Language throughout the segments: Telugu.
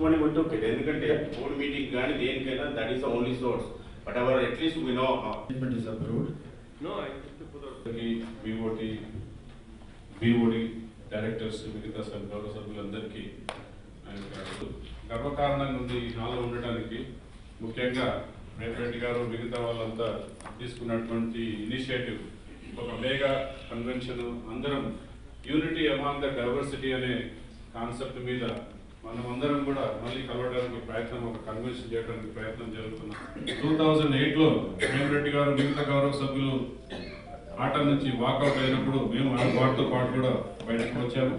money would took it. ఎందుకంటే board meeting గాని దేనికైనా that is the only source. Whatever at least we know statement is approved. No, I think for the BOD directors మిగతా గౌరవ సభ్యులందరికీ గర్వకారణంగా ఉంది ఈ హాల్లో ఉండటానికి. ముఖ్యంగా రేవంత్ గారు మిగతా వాళ్ళంతా తీసుకున్నటువంటి ఇనిషియేటివ్ ఒక మెగా కన్వెన్షన్, అందరం యూనిటీ అమాంగ్ ద డైవర్సిటీ అనే కాన్సెప్ట్ మీద మనమందరం కూడా మళ్ళీ కలవడానికి ప్రయత్నం, ఒక కన్వెన్షన్ చేయడానికి ప్రయత్నం జరుగుతున్నాం. 2008లో రేవంత్ గారు మిగతా గౌరవ సభ్యులు ఆట నుంచి వాకౌట్ అయినప్పుడు మేము వాటితో పాటు కూడా బయటకు వచ్చాము.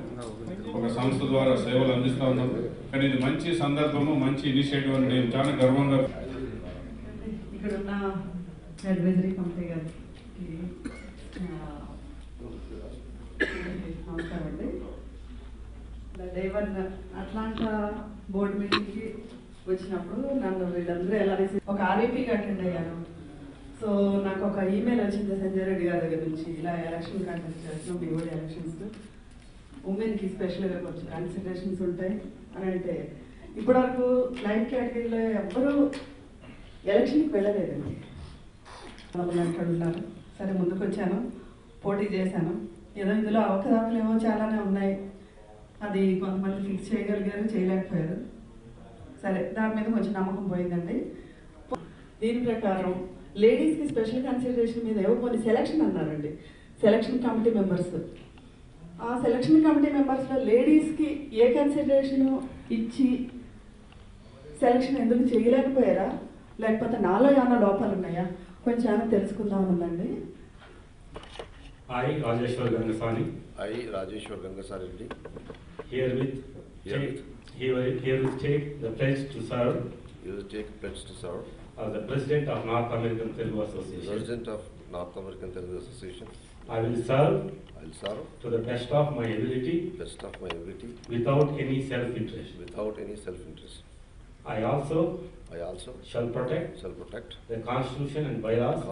ఒక సంస్థ ద్వారా సేవలు అందిస్తూ ఉన్నాం. కానీ ఇది మంచి సందర్భము, మంచి ఇనిషియేటివ్ అని నేను చాలా గర్వంగా. ఇక్కడ ఉన్న అడ్వైజరీ కమిటీ గారికి నమస్కారం అండి. డే 1 అట్లాంటా బోర్డు మీటింగ్కి వచ్చినప్పుడు నన్ను వీళ్ళందరూ ఎలా ఒక ఆర్వీపీకి అటెండ్ అయ్యాను. సో నాకు ఒక ఈమెయిల్ వచ్చింది సంజయ్ రెడ్డి గారి దగ్గర నుంచి, ఇలా ఎలక్షన్ కంటెస్ట్ చేస్తున్నాం BOD ఎలక్షన్స్, ఉమెన్కి స్పెషల్గా కొంచెం కన్సిడరేషన్స్ ఉంటాయి అని. అంటే ఇప్పటివరకు లైఫ్ కేటగిరీలో ఎవ్వరూ ఎలక్షన్కి వెళ్ళలేదండి. అక్కడ ఉన్నారు. సరే ముందుకు వచ్చాను, పోటీ చేశాను. ఏదో ఇందులో అవకతవకలు ఏమో చాలానే ఉన్నాయి. అది కొంతమంది ఫిక్స్ చేయగలిగారు, చేయలేకపోయారు. సరే దాని మీద కొంచెం నమ్మకం పోయిందండి. దీని ప్రకారం లేడీస్కి స్పెషల్ కన్సిడరేషన్ మీద ఏవో కొన్ని సెలక్షన్ అన్నారండి, సెలక్షన్ కమిటీ మెంబర్స్. ఆ సెలక్షన్ కమిటీ మెంబర్స్లో లేడీస్కి ఏ కన్సిడరేషన్ ఇచ్చి సెలక్షన్ ఎందుకు చేయలేకపోయారా, లేకపోతే నాలో ఏమైనా లోపాలు ఉన్నాయా, కొంచెం ఏమైనా తెలుసుకుందామని ఉందండి. I, Rajeshwar Gangasani. I, Rajeshwar Gangasani. Herewith take the pledge to serve. You will take pledge to serve. As the President of North American Telugu Association. President of North American Telugu Association. I will serve. I will serve. To the best of my ability. Best of my ability. Without any self-interest. Without any self-interest. I also. Shall protect. The Constitution and bylaws.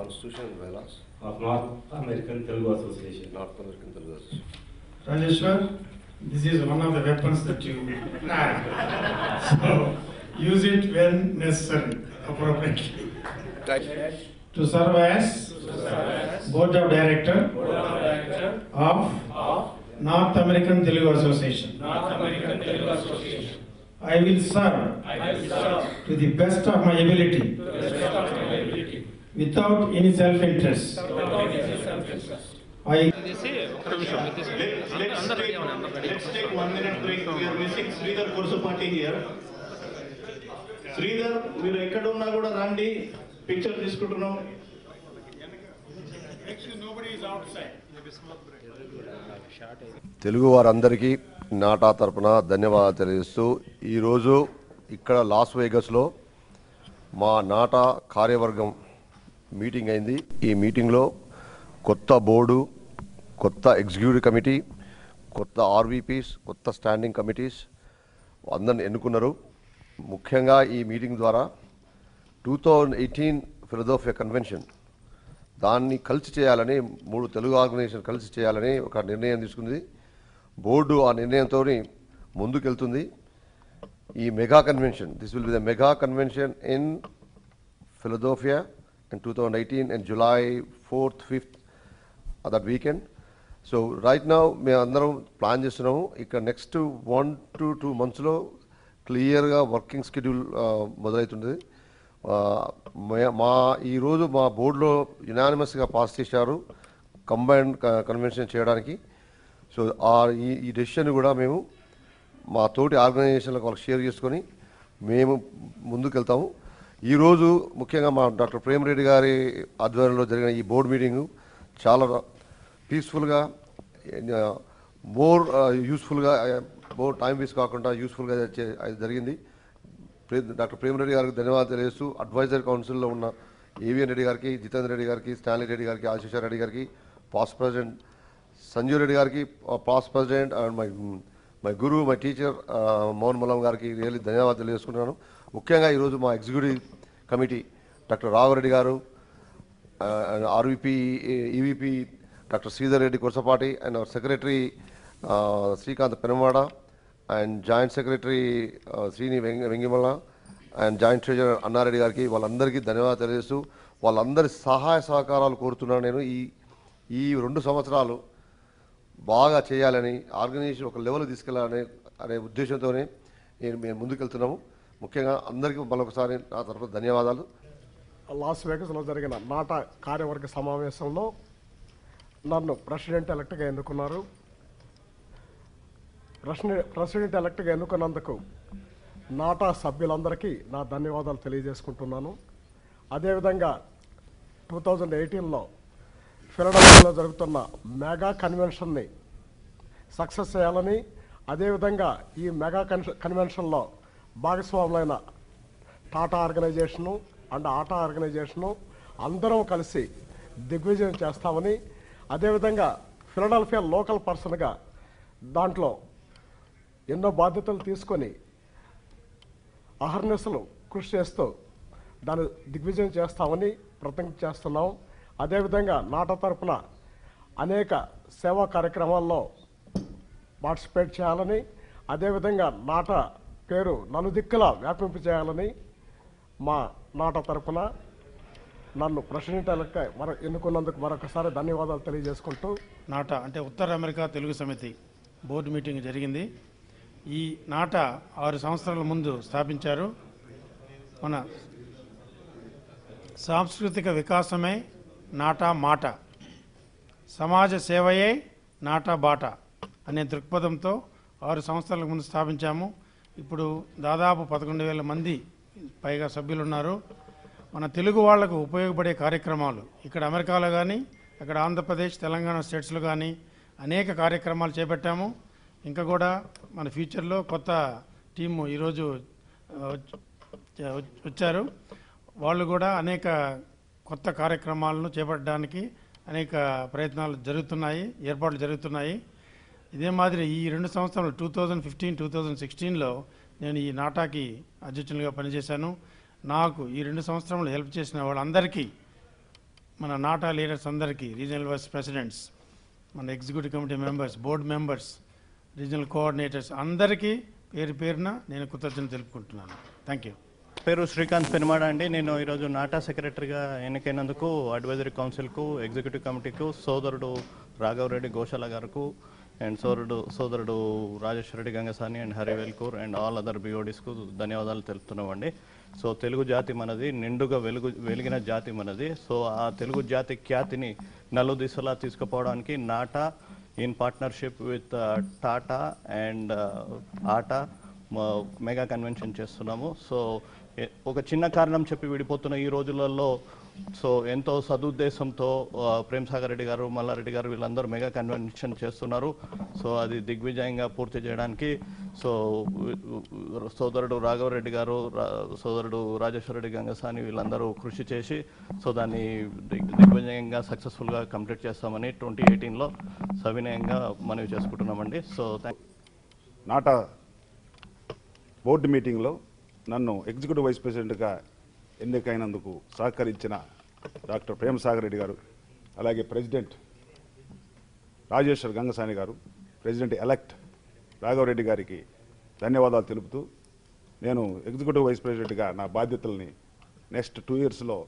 Of North American Telugu Association. North American Telugu Association. Rajeshwar, this is one of the weapons that you have. So use it when necessary, appropriately. To serve as Board of Director of North American Telugu Association. I will serve to the best of my ability. Without any self-interest. let's take 1 minute break. We are missing Sridhar Kursupati here. Sridhar, మీరు ఎక్కడ ఉన్నా కూడా రండి, పిక్చర్ తీసుకుంటున్నాం. తెలుగు వారందరికీ నాటా తరపున ధన్యవాదాలు తెలియజేస్తూ ఈరోజు ఇక్కడ లాస్ వేగస్లో మా నాటా కార్యవర్గం మీటింగ్ అయింది. ఈ మీటింగ్లో కొత్త బోర్డు, కొత్త ఎగ్జిక్యూటివ్ కమిటీ, కొత్త ఆర్వీపీస్, కొత్త స్టాండింగ్ కమిటీస్ అందరిని ఎన్నుకున్నారు. ముఖ్యంగా ఈ మీటింగ్ ద్వారా 2018 ఫిలదెల్ఫియా కన్వెన్షన్ దాన్ని కలిసి చేయాలని, 3 తెలుగు ఆర్గనైజేషన్ కలిసి చేయాలని ఒక నిర్ణయం తీసుకుంది. బోర్డు ఆ నిర్ణయంతో ముందుకెళ్తుంది. ఈ mega convention, this will be the mega convention in Philadelphia in 2018 and July 4th, 5th that weekend. So right now మేము అందరం ప్లాన్ చేస్తున్నాము. ఇక్కడ నెక్స్ట్ 1 to 2 monthsలో క్లియర్గా వర్కింగ్ షెడ్యూల్ మొదలవుతుంది. ఈరోజు మా బోర్డులో యునానిమస్గా పాస్ చేశారు కంబైన్డ్ కన్వెన్షన్ చేయడానికి. సో ఈ డెసిషన్ కూడా మేము మా తోటి ఆర్గనైజేషన్లకు వాళ్ళకి షేర్ చేసుకొని మేము ముందుకెళ్తాము. ఈరోజు ముఖ్యంగా మా డాక్టర్ ప్రేమరెడ్డి గారి ఆధ్వర్యంలో జరిగిన ఈ బోర్డు మీటింగు చాలా పీస్ఫుల్గా, మోర్ యూస్ఫుల్గా, మోర్ టైం వేస్ట్ కాకుండా యూస్ఫుల్గా జరిగింది. డాక్టర్ ప్రేమరెడ్డి గారికి ధన్యవాదాలు తెలియజేస్తూ అడ్వైజరీ కౌన్సిల్లో ఉన్న ఏవిఎన్ రెడ్డి గారికి, జితేంద్ర రెడ్డి గారికి, స్టాన్లీ రెడ్డి గారికి, ఆశీష్ రెడ్డి గారికి, పాస్ట్ ప్రెసిడెంట్ సంజీవ్ రెడ్డి గారికి, past president and my guru, my teacher Mohan Mallam గారికి రియల్లీ ధన్యవాదాలు తెలియజేసుకుంటున్నాను. ముఖ్యంగా ఈరోజు మా ఎగ్జిక్యూటివ్ కమిటీ డాక్టర్ రాఘవరెడ్డి గారు, RVP EVP doctor Sridhar Reddy Korasapati and our secretary Srikanth Penamada and joint secretary Srini Vengimala and joint treasurer Annareddy గారికి వాళ్ళందరికీ ధన్యవాదాలు తెలియజేస్తూ వాళ్ళందరి సహాయ సహకారాలు కోరుతున్నాను. నేను ఈ 2 సంవత్సరాలు బాగా చేయాలని, ఆర్గనైజేషన్ ఒక లెవెల్ తీసుకెళ్ళాలనే ఉద్దేశంతోనే మేము ముందుకెళ్తున్నాము. ముఖ్యంగా అందరికీ మరొకసారి నా తరఫున ధన్యవాదాలు. లాస్ వేగస్లో జరిగిన నాటా కార్యవర్గ సమావేశంలో నన్ను ప్రెసిడెంట్ ఎలక్ట్గా ఎన్నుకున్నారు. ప్రెసిడెంట్ ఎలక్ట్గా ఎన్నుకున్నందుకు నాటా సభ్యులందరికీ నా ధన్యవాదాలు తెలియజేసుకుంటున్నాను. అదేవిధంగా 2018లో ఫిలడెల్ఫియాలో జరుగుతున్న మెగా కన్వెన్షన్ని సక్సెస్ చేయాలని, అదేవిధంగా ఈ మెగా కన్వెన్షన్లో భాగస్వాములైన టాటా ఆర్గనైజేషను అండ్ ఆటా ఆర్గనైజేషను అందరం కలిసి దిగ్విజయం చేస్తామని, అదేవిధంగా ఫిలడెల్ఫియా లోకల్ పర్సన్గా దాంట్లో ఎన్నో బాధ్యతలు తీసుకొని అహర్నిశలు కృషి చేస్తూ దాన్ని దిగ్విజయం చేస్తామని ప్రతిజ్ఞ చేస్తున్నాం. అదేవిధంగా నాటా తరపున అనేక సేవా కార్యక్రమాల్లో పార్టిసిపేట్ చేయాలని, అదేవిధంగా నాటా పేరు నలుదిక్కులా వ్యాపింప చేయాలని మా నాటా తరపున నన్ను ప్రెసిడెంట్ ఎలక్ట్ ఎన్నుకున్నందుకు మరొకసారి ధన్యవాదాలు తెలియజేసుకుంటూ, నాటా అంటే ఉత్తర అమెరికా తెలుగు సమితి బోర్డు మీటింగ్ జరిగింది. ఈ నాటా 6 సంవత్సరాల ముందు స్థాపించారు. మన సాంస్కృతిక వికాసమే నాటా మాట, సమాజ సేవయే నాటా బాట అనే దృక్పథంతో 6 సంవత్సరాల ముందు స్థాపించాము. ఇప్పుడు దాదాపు 11,000 మంది పైగా సభ్యులు ఉన్నారు. మన తెలుగు వాళ్లకు ఉపయోగపడే కార్యక్రమాలు ఇక్కడ అమెరికాలో కానీ, అక్కడ ఆంధ్రప్రదేశ్, తెలంగాణ స్టేట్స్లో కానీ అనేక కార్యక్రమాలు చేపట్టాము. ఇంకా కూడా మన ఫ్యూచర్లో కొత్త టీము ఈరోజు వచ్చారు. వాళ్ళు కూడా అనేక కొత్త కార్యక్రమాలను చేపట్టడానికి అనేక ప్రయత్నాలు జరుగుతున్నాయి, ఏర్పాట్లు జరుగుతున్నాయి. ఇదే మాదిరి ఈ 2 సంవత్సరాలు 2015, 2016లో నేను ఈ నాటాకి అధ్యక్షునిగా పనిచేశాను. నాకు ఈ 2 సంవత్సరంలో హెల్ప్ చేసిన వాళ్ళందరికీ, మన నాటా లీడర్స్ అందరికీ, రీజనల్ వైస్ ప్రెసిడెంట్స్, మన executive committee members, board members, regional coordinators అందరికీ పేరు పేరున నేను కృతజ్ఞతలు తెలుపుకుంటున్నాను. Thank you. పేరు శ్రీకాంత్ పెనుమాడ అండి. నేను ఈరోజు నాటా సెక్రటరీగా ఎన్నికైనందుకు అడ్వైజరీ కౌన్సిల్కు, ఎగ్జిక్యూటివ్ కమిటీకు, సోదరుడు రాఘవరెడ్డి గోశాల గారికి అండ్ సోదరుడు Rajeshwara Reddy Gangasani and Harivelkur and all other బిఓడీస్కు ధన్యవాదాలు తెలుపుతున్నామండి. సో తెలుగు జాతి మనది, నిండుగా వెలిగిన జాతి మనది. సో ఆ తెలుగు జాతి ఖ్యాతిని నలుదిశలా తీసుకుపోవడానికి NATA in partnership with TATA and ATA mega convention చేస్తున్నాము. సో ఒక చిన్న కారణం చెప్పి విడిపోతున్న ఈ రోజులలో సో ఎంతో సదుద్దేశంతో ప్రేమ్సాగర్ రెడ్డి గారు, మల్లారెడ్డి గారు వీళ్ళందరూ మెగా కన్వెన్షన్ చేస్తున్నారు. సో అది దిగ్విజయంగా పూర్తి చేయడానికి సో సోదరుడు రాఘవరెడ్డి గారు, సోదరుడు రాజేశ్వర రెడ్డి గంగసాని వీళ్ళందరూ కృషి చేసి సో దాన్ని దిగ్విజయంగా సక్సెస్ఫుల్గా కంప్లీట్ చేస్తామని 2018లో సవినయంగా మనవి చేసుకుంటున్నామండి. సో నాటా బోర్డు మీటింగ్లో నన్ను ఎగ్జిక్యూటివ్ వైస్ ప్రెసిడెంట్గా ఎన్నికైనందుకు సహకరించిన డాక్టర్ ప్రేమసాగర్ రెడ్డి గారు, అలాగే ప్రెసిడెంట్ రాజేశ్వర్ గంగసాని గారు, ప్రెసిడెంట్ ఎలక్ట్ రాఘవరెడ్డి గారికి ధన్యవాదాలు తెలుపుతూ, నేను ఎగ్జిక్యూటివ్ వైస్ ప్రెసిడెంట్గా నా బాధ్యతల్ని నెక్స్ట్ 2 ఇయర్స్లో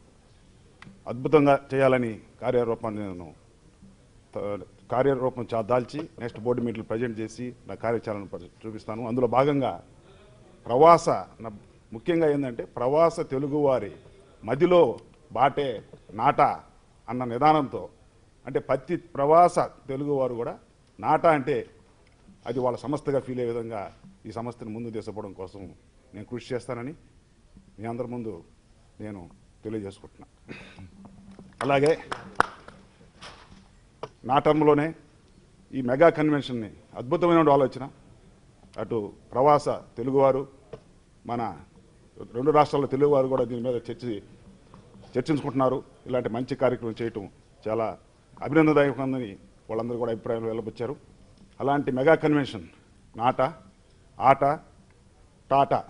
అద్భుతంగా చేయాలని కార్యరూపం దాల్చి నెక్స్ట్ బోర్డు మీటింగ్లు ప్రజెంట్ చేసి నా కార్యాచరణ చూపిస్తాను. అందులో భాగంగా ముఖ్యంగా ఏంటంటే ప్రవాస తెలుగువారి మదిలో బాటే నాటా అన్న నిదానంతో, అంటే ప్రతి ప్రవాస తెలుగువారు కూడా నాటా అంటే అది వాళ్ళ సంస్థగా ఫీల్ అయ్యే విధంగా ఈ సంస్థను ముందు తీసుకుపోవడం కోసం నేను కృషి చేస్తానని మీ అందరి ముందు నేను తెలియజేసుకుంటున్నాను. అలాగే నా టర్మ్లోనే ఈ మెగా కన్వెన్షన్ని అద్భుతమైన ఆలోచన, అటు ప్రవాస తెలుగువారు, మన 2 రాష్ట్రాల తెలుగువారు కూడా దీని మీద చర్చించుకుంటున్నారు. ఇలాంటి మంచి కార్యక్రమం చేయటం చాలా అభినందనదాయకమని వాళ్ళందరూ కూడా అభిప్రాయాలు వెళ్ళబుచ్చారు. అలాంటి మెగా కన్వెన్షన్ నాటా, ఆటా, టాటా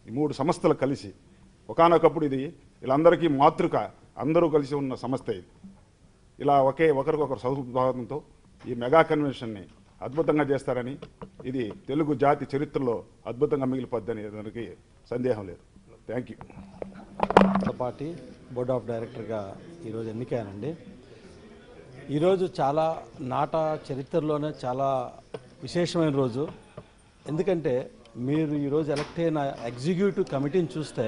ఈ 3 సంస్థలు కలిసి ఒకానొకప్పుడు ఇది వీళ్ళందరికీ మాతృక, అందరూ కలిసి ఉన్న సంస్థ ఇది. ఇలా ఒకరికొకరు సౌభాగంతో ఈ మెగా కన్వెన్షన్ని అద్భుతంగా చేస్తారని, ఇది తెలుగు జాతి చరిత్రలో అద్భుతంగా మిగిలిపోద్దని దానికి సందేహం లేదు. Thank you. Party board of డైరెక్టర్గా ఈరోజు ఎన్నికయ్యానండి. ఈరోజు చాలా నాటా చరిత్రలోనే చాలా విశేషమైన రోజు. ఎందుకంటే మీరు ఈరోజు ఎలక్ట్ అయిన ఎగ్జిక్యూటివ్ కమిటీని చూస్తే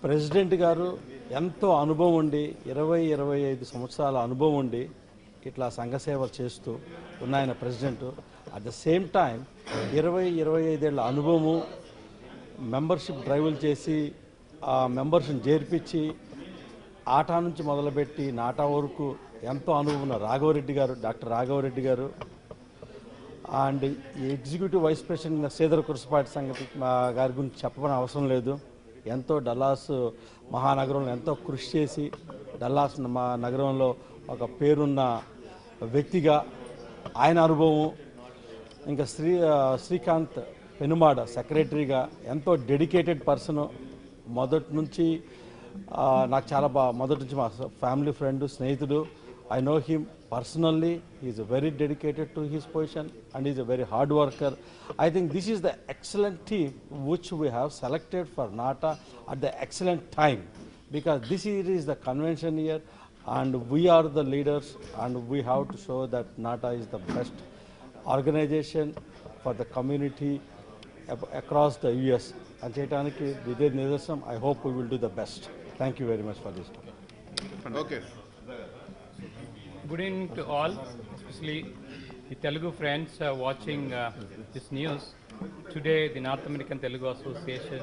ప్రెసిడెంట్ గారు ఎంతో అనుభవం ఉండి 20-25 సంవత్సరాల అనుభవం ఉండి ఇట్లా సంఘసేవ చేస్తూ ఉన్న ఆయన president. At the same time 20-25 ఏళ్ళ అనుభవము, మెంబర్షిప్ డ్రైవులు చేసి ఆ మెంబర్స్ని చేర్పించి ఆట నుంచి మొదలుపెట్టి నాటా వరకు ఎంతో అనుభవం ఉన్న రాఘవరెడ్డి గారు, డాక్టర్ రాఘవరెడ్డి గారు and executive vice president Sridhar Kurasapati సంగతి గారి గురించి చెప్పని అవసరం లేదు. ఎంతో డల్లాస్ మహానగరంలో ఎంతో కృషి చేసి డల్లాస్ మా నగరంలో ఒక పేరున్న వ్యక్తిగా ఆయన అనుభవం, ఇంకా శ్రీకాంత్ పెనుమాడ సెక్రటరీగా ఎంతో డెడికేటెడ్ పర్సన్. మొదటి నుంచి నాకు చాలా మొదటి నుంచి మా ఫ్యామిలీ ఫ్రెండ్, స్నేహితుడు. I know him personally. He is very dedicated to his position and he is a very hard worker. I think this is the excellent team which we have selected for NATA at the excellent time, because this year is the convention year and we are the leaders and we have to show that NATA is the best organization for the community across the US. And Chetaniki, Vijay Nidasam, I hope we will do the best. Thank you very much for this. Okay. Good evening to all, especially the Telugu friends watching this news. Today, the North American Telugu Association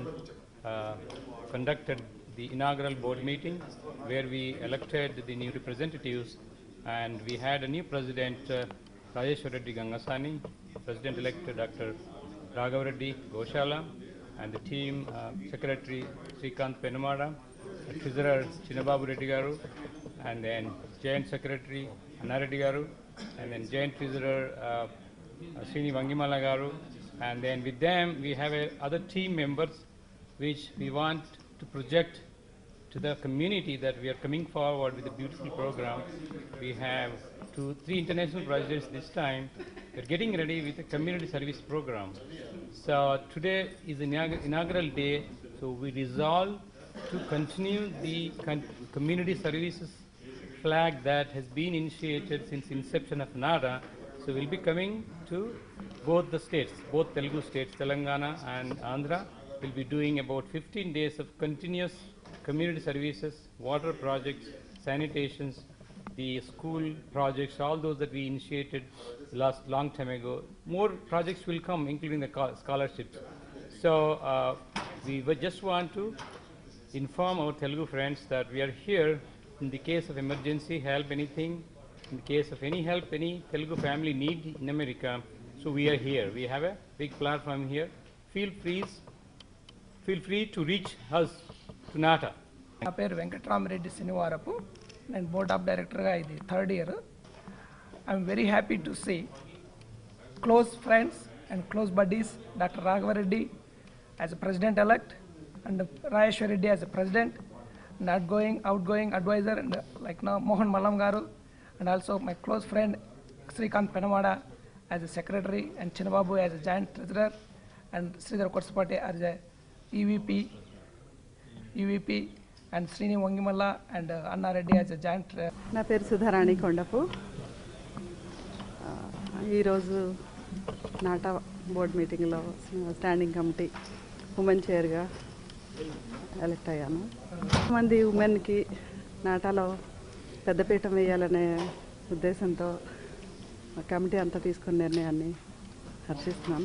conducted the inaugural board meeting where we elected the new representatives, and we had a new president, Rajeshwar Reddy Gangasani, President-elect Dr. Raghav Reddy Goshala, and the team Secretary Srikanth Penumada, Treasurer Chinababu Reddy Garu, and then Joint Secretary Anna Reddy Garu, and then Joint Treasurer Srini Vangimala Garu, and then with them we have other team members which we want to project to the community that we are coming forward with a beautiful program. We have 2-3 international presidents this time. We are getting ready with a community service program. So today is the inaugural day, so we resolve to continue the community services flag that has been initiated since inception of NATA. So we'll be coming to both the states, both Telugu states, Telangana and Andhra. We'll be doing about 15 days of continuous community services, water projects, sanitations, the school projects, all those that we initiated long time ago. More projects will come, including the scholarships. So we just want to inform our Telugu friends that we are here in the case of emergency help, anything, in the case of any help any Telugu family need in America. So we are here. We have a big platform here. Feel free to reach us to NATA. నా పేరు వెంకటరామరెడ్డి శనివారపు. నేను బోర్డ్ ఆఫ్ డైరెక్టర్గా ఇది 3rd year. I'm very happy to see close friends and close buddies doctor Raghavareddy as a president elect and Rajeshwar Reddy as a president, and outgoing advisor, and like now Mohan Mallam Garu, and also my close friend Srikanth Penumada as a secretary, and Chinababu as a joint treasurer, and Sridhar Korsapati as a EVP, and Srini Vangimala and Anna Reddy as a joint. నా పేరు సుధారాణి కొండపు. ఈరోజు నాటా బోర్డ్ మీటింగ్లో స్టాండింగ్ కమిటీ ఉమెన్ చైర్గా ఎలక్ట్ అయ్యాను. మంది ఉమెన్కి నాటాలో పెద్దపీఠం వేయాలనే ఉద్దేశంతో కమిటీ అంతా తీసుకున్న నిర్ణయాన్ని హర్షిస్తున్నాను.